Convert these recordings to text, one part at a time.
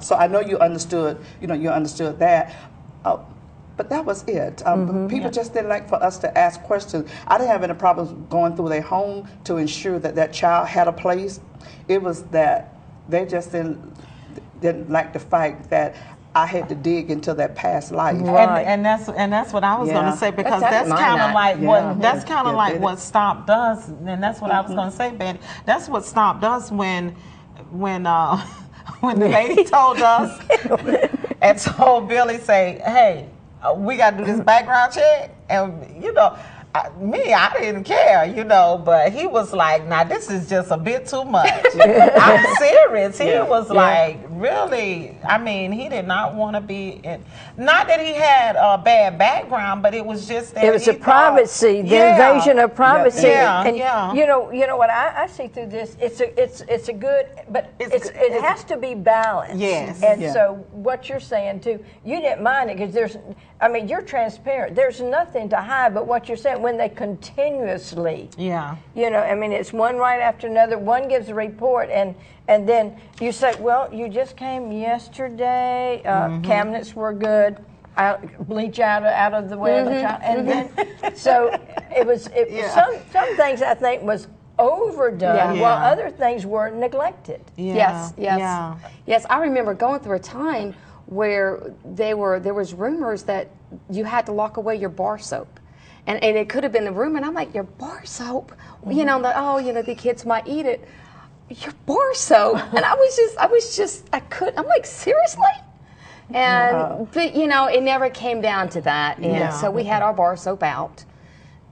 So I know you understood, you understood that. But that was it. People just didn't like for us to ask questions. I didn't have any problems going through their home to ensure that that child had a place. It was that they just didn't like the fact that I had to dig into their past life. Right. And that's what I was going to say, because that's kind of like what STOP does, and that's what I was going to say, Betty. That's what STOP does when the lady told us and told Billy, say, hey, we got to do this background check, and I didn't care, but he was like, nah, this is just a bit too much. I'm serious. He was like, really, I mean, he did not want to be in, not that he had a bad background, but it was just that it was the privacy, the invasion of privacy. You know what I see through this, it's a good, but it has to be balanced. Yes. And so what you're saying too, you didn't mind it because you're transparent. There's nothing to hide but what you're saying. When they continuously, it's one right after another. One gives a report, and then you say, well, you just came yesterday. Cabinets were good. Bleach out of the way of the child, and then so it was. Some things I think was overdone, while other things were neglected. Yes. I remember going through a time where there was rumors that you had to lock away your bar soap. And it could have been the room, and I'm like, your bar soap? The kids might eat it. Your bar soap? And I'm like, seriously? And, but, it never came down to that. And so we had our bar soap out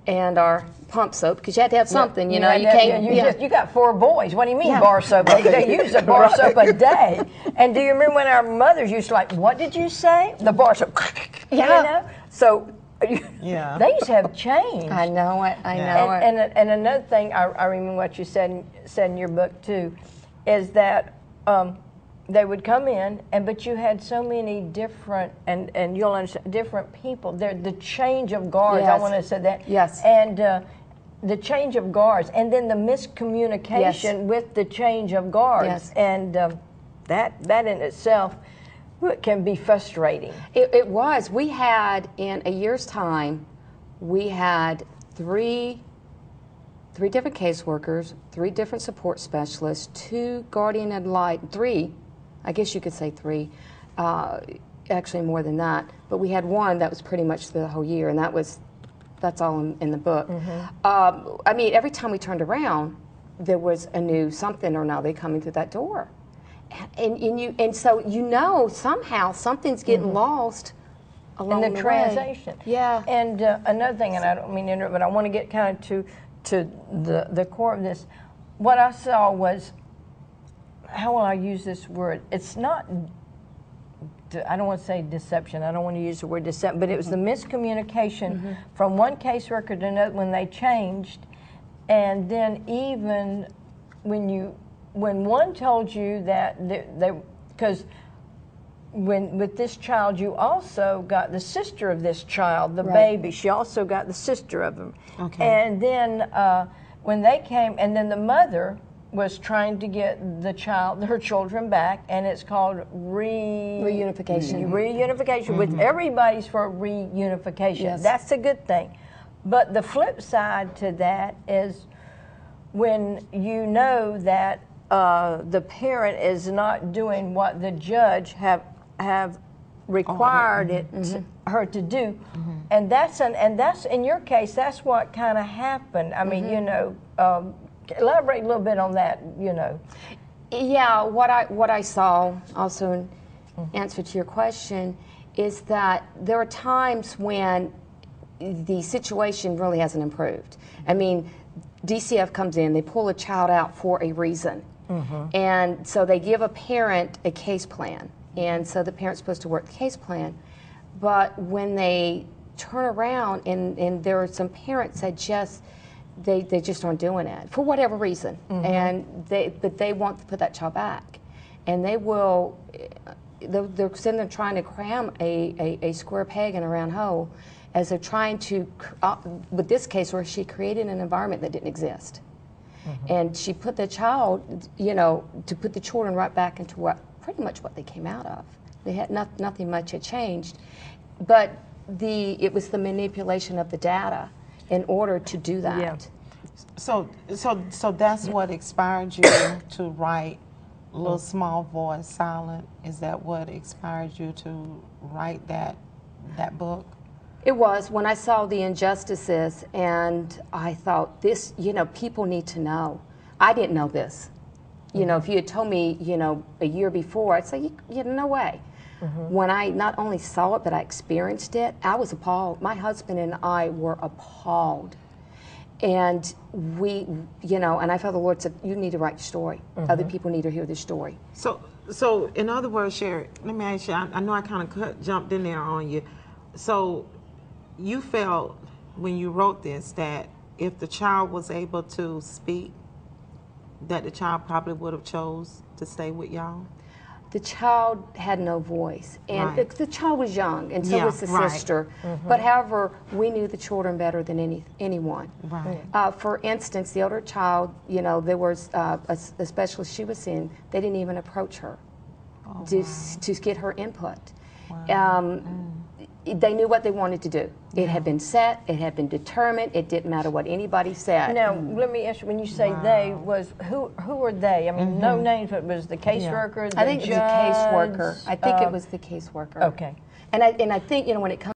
and our pump soap, because you had to have something, you can't. You got 4 boys. What do you mean bar soap? They use a bar soap a day. And do you remember when our mothers used to what did you say? The bar soap. So they used to have changed. I know it. And another thing, I remember what you said in your book too, is that they would come in, but you had so many different, and you'll understand, different people. The change of guards. I want to say that. Yes. And the change of guards, and then the miscommunication with the change of guards, and that in itself can be frustrating. It was. We had, in a year's time, we had three different caseworkers, 3 different support specialists, 2 guardian ad litem, 3, I guess you could say 3, actually more than that, but we had 1 that was pretty much the whole year, and that's all in the book. Every time we turned around, there was a new something or another coming through that door. And so somehow something's getting lost along the translation. Yeah. And another thing, and I don't mean to interrupt, but I want to get kind of to the core of this. What I saw was, how will I use this word? It's not, I don't want to say deception. I don't want to use the word deception, but it was the miscommunication from one caseworker to another when they changed, and then even when one told you that because with this child, you also got the sister of this child, the baby. She also got the sister of him. Okay. And then when they came, and then the mother was trying to get her children back, and it's called reunification. Reunification with everybody's for reunification. Yes. That's a good thing. But the flip side to that is when you know that the parent is not doing what the judge have required her to do, and that's in your case, that's what kind of happened. I mean, elaborate a little bit on that. Yeah, what I saw also in answer to your question is that there are times when the situation really hasn't improved. I mean, DCF comes in, they pull a child out for a reason. And so they give a parent a case plan, and so the parent's supposed to work the case plan. But when they turn around, and there are some parents that they just aren't doing it for whatever reason, and but they want to put that child back, and they're sitting there trying to cram a square peg in a round hole, as they're trying to, with this case where she created an environment that didn't exist. And she put the child, to put the children right back into what pretty much what they came out of. They had nothing much had changed, but it was the manipulation of the data in order to do that. Yeah. So that's what inspired you to write Little Small Voice Silent. Is that what inspired you to write that book? It was when I saw the injustices, and I thought, this, people need to know. I didn't know this. If you had told me, a year before, I'd say, no way. When I not only saw it, but I experienced it, I was appalled. My husband and I were appalled. And we, and I felt the Lord said, you need to write your story. Other people need to hear this story. So in other words, Sherry, let me ask you, I know I kind of jumped in there on you. So you felt when you wrote this that if the child was able to speak, that the child probably would have chose to stay with y'all? The child had no voice, and Right. the child was young, and so was the right. sister. But however, we knew the children better than anyone. Right. For instance, the older child, there was a specialist she was in. They didn't even approach her to get her input. They knew what they wanted to do. It had been set. It had been determined. It didn't matter what anybody said. Now, let me ask you, when you say they, was who were they? I mean, no names, but was the caseworker, the I think it was the judge? caseworker. I think it was the caseworker. Okay. And I think, when it comes